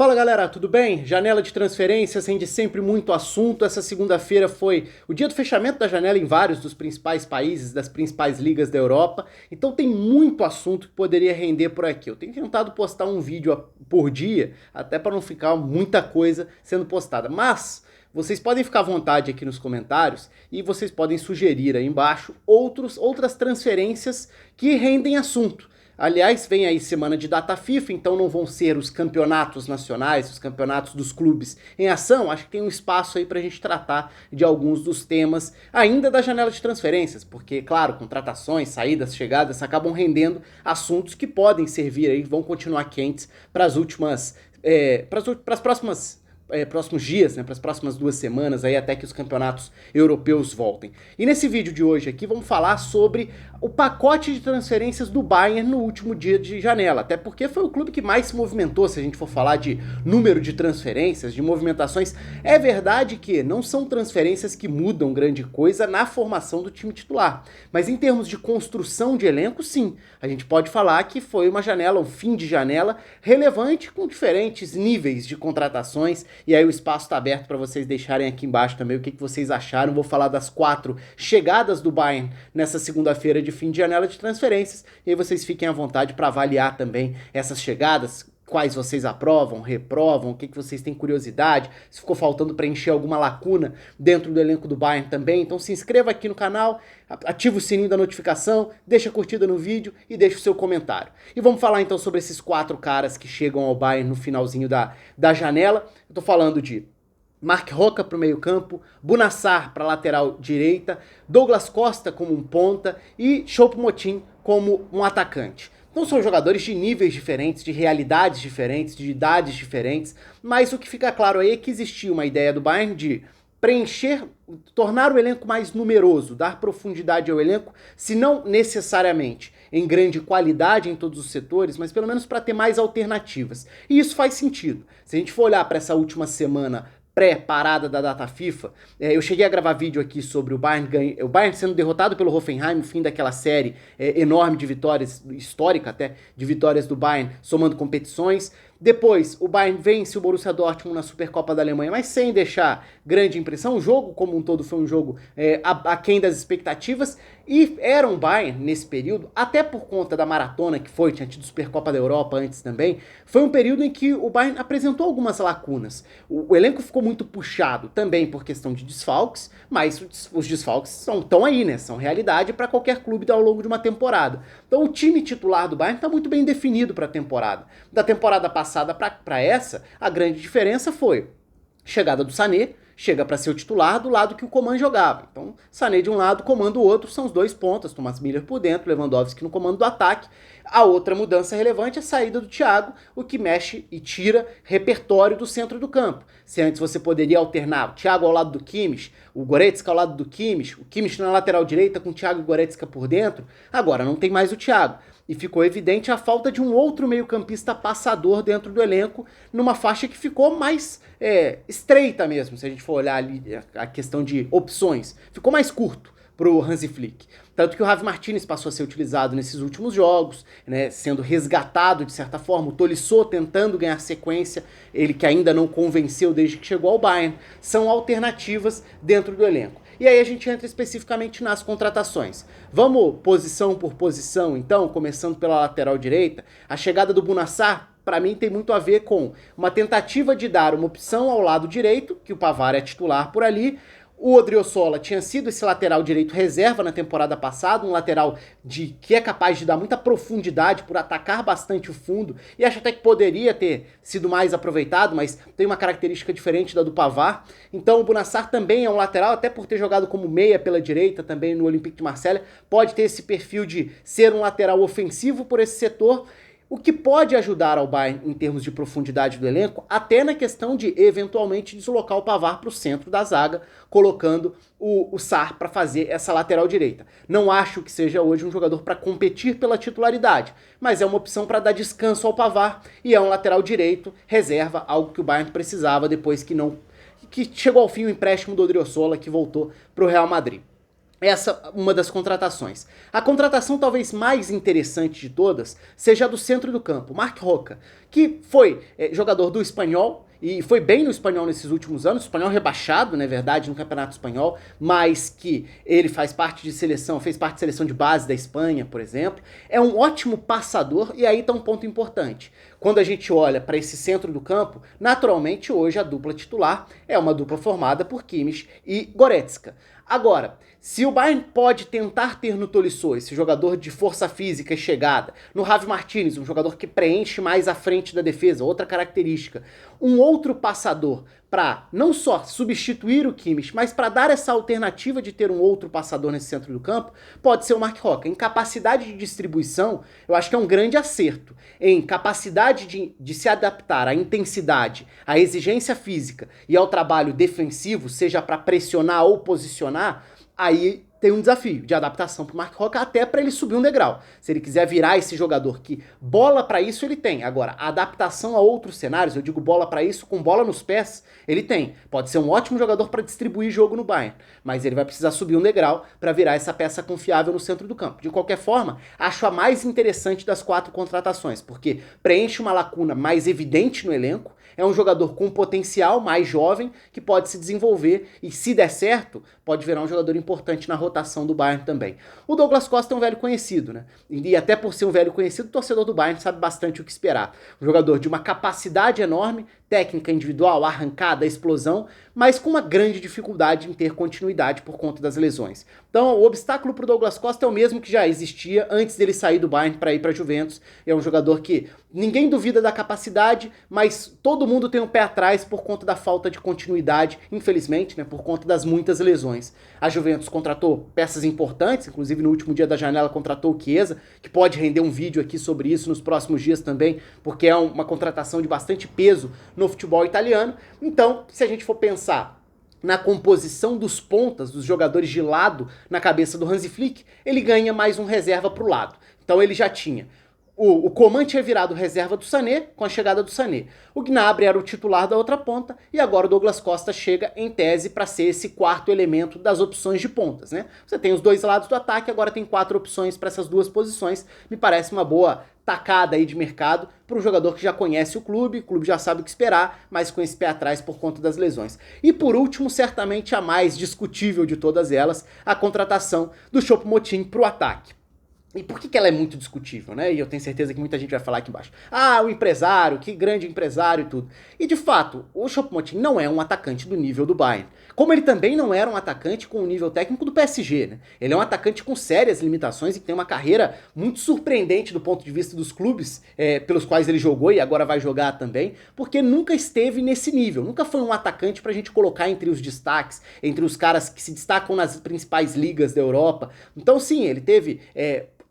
Fala galera, tudo bem? Janela de transferências rende sempre muito assunto. Essa segunda-feira foi o dia do fechamento da janela em vários dos principais países, das principais ligas da Europa. Então tem muito assunto que poderia render por aqui. Eu tenho tentado postar um vídeo por dia, até para não ficar muita coisa sendo postada. Mas vocês podem ficar à vontade aqui nos comentários e vocês podem sugerir aí embaixo outras transferências que rendem assunto. Aliás, vem aí semana de data FIFA, então não vão ser os campeonatos nacionais, os campeonatos dos clubes em ação. Acho que tem um espaço aí pra gente tratar de alguns dos temas ainda da janela de transferências, porque, claro, contratações, saídas, chegadas acabam rendendo assuntos que podem servir aí, vão continuar quentes para as últimas, para as próximos dias, né, para as próximas 2 semanas, aí até que os campeonatos europeus voltem. E nesse vídeo de hoje aqui vamos falar sobre o pacote de transferências do Bayern no último dia de janela, até porque foi o clube que mais se movimentou, se a gente for falar de número de transferências, de movimentações. É verdade que não são transferências que mudam grande coisa na formação do time titular, mas em termos de construção de elenco, sim, a gente pode falar que foi uma janela, um fim de janela relevante com diferentes níveis de contratações. E aí o espaço está aberto para vocês deixarem aqui embaixo também o que vocês acharam. Vou falar das 4 chegadas do Bayern nessa segunda-feira de fim de janela de transferências. E aí vocês fiquem à vontade para avaliar também essas chegadas, quais vocês aprovam, reprovam, o que vocês têm curiosidade, se ficou faltando preencher alguma lacuna dentro do elenco do Bayern também. Então se inscreva aqui no canal, ativa o sininho da notificação, deixa a curtida no vídeo e deixa o seu comentário. E vamos falar então sobre esses 4 caras que chegam ao Bayern no finalzinho da janela. Eu tô falando de Marc Roca para o meio campo, Bunassar para a lateral direita, Douglas Costa como um ponta e Choupo-Moting como um atacante. Então são jogadores de níveis diferentes, de realidades diferentes, de idades diferentes, mas o que fica claro aí é que existia uma ideia do Bayern de preencher, tornar o elenco mais numeroso, dar profundidade ao elenco, se não necessariamente em grande qualidade em todos os setores, mas pelo menos para ter mais alternativas. E isso faz sentido. Se a gente for olhar para essa última semana pré-parada da data FIFA, eu cheguei a gravar vídeo aqui sobre o Bayern sendo derrotado pelo Hoffenheim, o fim daquela série enorme de vitórias, histórica até, de vitórias do Bayern somando competições. Depois, o Bayern vence o Borussia Dortmund na Supercopa da Alemanha, mas sem deixar grande impressão. O jogo, como um todo, foi um jogo aquém das expectativas. E era um Bayern, nesse período, até por conta da maratona que foi, tinha tido Supercopa da Europa antes também, foi um período em que o Bayern apresentou algumas lacunas. O elenco ficou muito puxado, também por questão de desfalques, mas os desfalques estão aí, né? São realidade para qualquer clube ao longo de uma temporada. Então o time titular do Bayern está muito bem definido para a temporada. Da temporada passada para essa, a grande diferença foi chegada do Sané, chega para ser o titular do lado que o Coman jogava. Então, Sané de um lado, Coman do outro, são os dois pontas, Thomas Müller por dentro, Lewandowski no comando do ataque. A outra mudança relevante é a saída do Thiago, o que mexe e tira repertório do centro do campo. Se antes você poderia alternar o Thiago ao lado do Kimmich, o Goretzka ao lado do Kimmich, o Kimmich na lateral direita com o Thiago e o Goretzka por dentro, agora não tem mais o Thiago. E ficou evidente a falta de um outro meio-campista passador dentro do elenco, numa faixa que ficou mais estreita mesmo, se a gente for olhar ali a questão de opções. Ficou mais curto pro Hansi Flick. Tanto que o Javi Martinez passou a ser utilizado nesses últimos jogos, né, sendo resgatado de certa forma, o Tolisso tentando ganhar sequência, ele que ainda não convenceu desde que chegou ao Bayern. São alternativas dentro do elenco. E aí a gente entra especificamente nas contratações. Vamos posição por posição, então, começando pela lateral direita. A chegada do Bunassar, para mim, tem muito a ver com uma tentativa de dar uma opção ao lado direito, que o Pavard é titular por ali. O Odriozola tinha sido esse lateral direito reserva na temporada passada, um lateral que é capaz de dar muita profundidade por atacar bastante o fundo, e acho até que poderia ter sido mais aproveitado, mas tem uma característica diferente da do Pavard. Então o Bunassar também é um lateral, até por ter jogado como meia pela direita também no Olympique de Marselha, pode ter esse perfil de ser um lateral ofensivo por esse setor, o que pode ajudar ao Bayern em termos de profundidade do elenco, até na questão de eventualmente deslocar o Pavard para o centro da zaga, colocando o Sarr para fazer essa lateral direita. Não acho que seja hoje um jogador para competir pela titularidade, mas é uma opção para dar descanso ao Pavard e é um lateral direito reserva, algo que o Bayern precisava depois que chegou ao fim o empréstimo do Odriozola, que voltou para o Real Madrid. essa uma das contratações. A contratação talvez mais interessante de todas seja a do centro do campo, Marc Roca, que foi jogador do Espanhol, e foi bem no Espanhol nesses últimos anos, o Espanhol rebaixado, na verdade, no Campeonato Espanhol, mas que ele faz parte de seleção, fez parte de seleção de base da Espanha, por exemplo. É um ótimo passador, e aí tá um ponto importante. Quando a gente olha para esse centro do campo, naturalmente hoje a dupla titular é uma dupla formada por Kimmich e Goretzka. Agora, se o Bayern pode tentar ter no Tolisso esse jogador de força física e chegada, no Javi Martinez, um jogador que preenche mais a frente da defesa, outra característica, um outro passador para não só substituir o Kimmich, mas para dar essa alternativa de ter um outro passador nesse centro do campo, pode ser o Marc Roca. Em capacidade de distribuição, eu acho que é um grande acerto. Em capacidade de se adaptar à intensidade, à exigência física e ao trabalho defensivo, seja para pressionar ou posicionar, aí tem um desafio de adaptação para o Marc Roca até para ele subir um degrau. Se ele quiser virar esse jogador que bola para isso ele tem. Agora, a adaptação a outros cenários, eu digo bola para isso com bola nos pés, ele tem. Pode ser um ótimo jogador para distribuir jogo no Bayern, mas ele vai precisar subir um degrau para virar essa peça confiável no centro do campo. De qualquer forma, acho a mais interessante das 4 contratações, porque preenche uma lacuna mais evidente no elenco, é um jogador com potencial, mais jovem, que pode se desenvolver e, se der certo, pode virar um jogador importante na rotação do Bayern também. O Douglas Costa é um velho conhecido, né? E até por ser um velho conhecido, o torcedor do Bayern sabe bastante o que esperar. Um jogador de uma capacidade enorme, técnica individual, arrancada, explosão, mas com uma grande dificuldade em ter continuidade por conta das lesões. Então, o obstáculo para o Douglas Costa é o mesmo que já existia antes dele sair do Bayern para ir para a Juventus. É um jogador que ninguém duvida da capacidade, mas todo mundo tem um pé atrás por conta da falta de continuidade, infelizmente, né, por conta das muitas lesões. A Juventus contratou peças importantes, inclusive no último dia da janela contratou o Chiesa, que pode render um vídeo aqui sobre isso nos próximos dias também, porque é uma contratação de bastante peso no futebol italiano. Então, se a gente for pensar na composição dos pontas, dos jogadores de lado na cabeça do Hansi Flick, ele ganha mais um reserva para o lado. Então ele já tinha o Coman tinha virado reserva do Sané com a chegada do Sané. O Gnabry era o titular da outra ponta e agora o Douglas Costa chega em tese para ser esse quarto elemento das opções de pontas, né? Você tem os dois lados do ataque, agora tem 4 opções para essas duas posições. Me parece uma boa tacada aí de mercado para um jogador que já conhece o clube já sabe o que esperar, mas com esse pé atrás por conta das lesões. E por último, certamente a mais discutível de todas elas, a contratação do Choupo-Moting para o ataque. E por que ela é muito discutível, né? E eu tenho certeza que muita gente vai falar aqui embaixo. Ah, o empresário, que grande empresário e tudo. E de fato, o Choupo-Moting não é um atacante do nível do Bayern. Como ele também não era um atacante com o nível técnico do PSG, né? Ele é um atacante com sérias limitações e que tem uma carreira muito surpreendente do ponto de vista dos clubes pelos quais ele jogou e agora vai jogar também, porque nunca esteve nesse nível. Nunca foi um atacante pra gente colocar entre os destaques, entre os caras que se destacam nas principais ligas da Europa. Então sim, ele teve...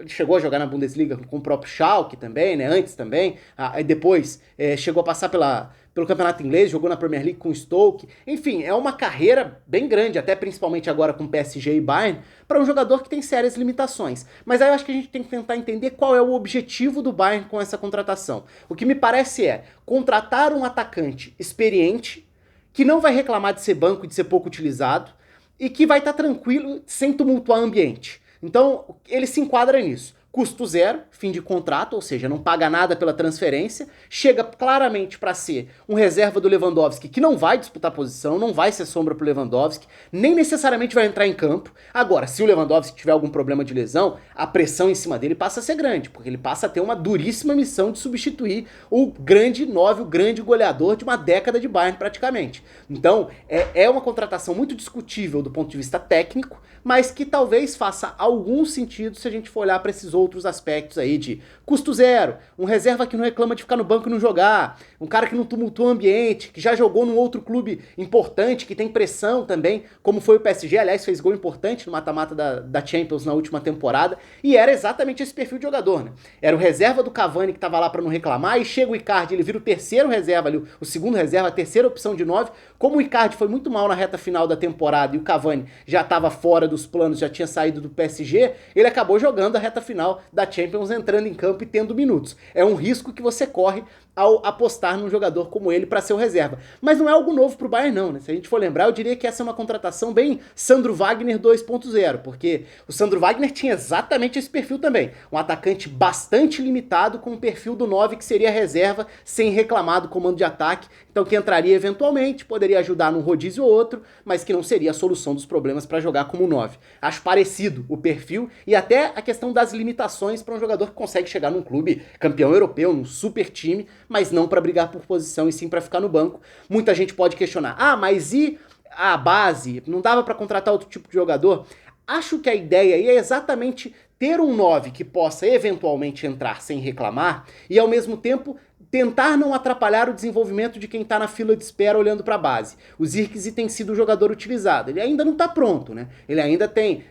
Ele chegou a jogar na Bundesliga com o próprio Schalke também, né? Antes também. Aí depois chegou a passar pelo Campeonato Inglês, jogou na Premier League com o Stoke. Enfim, é uma carreira bem grande, até principalmente agora com PSG e Bayern, para um jogador que tem sérias limitações. Mas aí eu acho que a gente tem que tentar entender qual é o objetivo do Bayern com essa contratação. O que me parece é contratar um atacante experiente, que não vai reclamar de ser banco e de ser pouco utilizado, e que vai estar tranquilo sem tumultuar o ambiente. Então, ele se enquadra nisso. Custo zero, fim de contrato, ou seja, não paga nada pela transferência, chega claramente para ser um reserva do Lewandowski que não vai disputar posição, não vai ser sombra pro Lewandowski, nem necessariamente vai entrar em campo. Agora, se o Lewandowski tiver algum problema de lesão, a pressão em cima dele passa a ser grande, porque ele passa a ter uma duríssima missão de substituir o grande 9, o grande goleador de uma década de Bayern praticamente. Então, é uma contratação muito discutível do ponto de vista técnico, mas que talvez faça algum sentido se a gente for olhar para esses outros aspectos aí de custo zero, um reserva que não reclama de ficar no banco e não jogar, um cara que não tumultua o ambiente, que já jogou num outro clube importante, que tem pressão também, como foi o PSG, aliás, fez gol importante no mata-mata da Champions na última temporada, e era exatamente esse perfil de jogador, né? Era o reserva do Cavani que tava lá para não reclamar, e chega o Icardi, ele vira o terceiro reserva ali, o segundo reserva, a terceira opção de 9, como o Icardi foi muito mal na reta final da temporada e o Cavani já tava fora dos planos, já tinha saído do PSG, ele acabou jogando a reta final final da Champions entrando em campo e tendo minutos. É um risco que você corre ao apostar num jogador como ele para ser o reserva. Mas não é algo novo pro Bayern não, né? Se a gente for lembrar, eu diria que essa é uma contratação bem Sandro Wagner 2.0, porque o Sandro Wagner tinha exatamente esse perfil também. Um atacante bastante limitado com o perfil do 9 que seria reserva, sem reclamar do comando de ataque, então que entraria eventualmente, poderia ajudar num rodízio ou outro, mas que não seria a solução dos problemas para jogar como 9. Acho parecido o perfil e até a questão das limitações para um jogador que consegue chegar num clube campeão europeu, num super time, mas não para brigar por posição e sim para ficar no banco. Muita gente pode questionar, mas e a base? Não dava para contratar outro tipo de jogador? Acho que a ideia aí é exatamente ter um 9 que possa eventualmente entrar sem reclamar e ao mesmo tempo tentar não atrapalhar o desenvolvimento de quem está na fila de espera olhando para a base. O Zirkzee tem sido o jogador utilizado. Ele ainda não está pronto, né? Ele ainda tem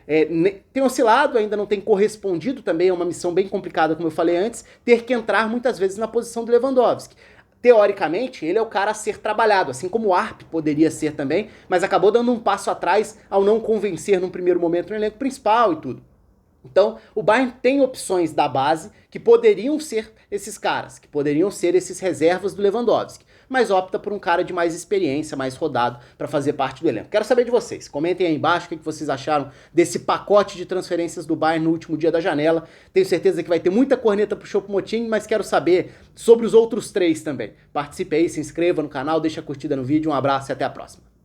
oscilado, ainda não tem correspondido também, é uma missão bem complicada, como eu falei antes, ter que entrar muitas vezes na posição do Lewandowski. Teoricamente, ele é o cara a ser trabalhado, assim como o Arp poderia ser também, mas acabou dando um passo atrás ao não convencer num primeiro momento no elenco principal e tudo. Então, o Bayern tem opções da base que poderiam ser esses caras, que poderiam ser esses reservas do Lewandowski, mas opta por um cara de mais experiência, mais rodado, para fazer parte do elenco. Quero saber de vocês. Comentem aí embaixo o que vocês acharam desse pacote de transferências do Bayern no último dia da janela. Tenho certeza que vai ter muita corneta pro Choupo-Moting, mas quero saber sobre os outros três também. Participe aí, se inscreva no canal, deixa a curtida no vídeo. Um abraço e até a próxima.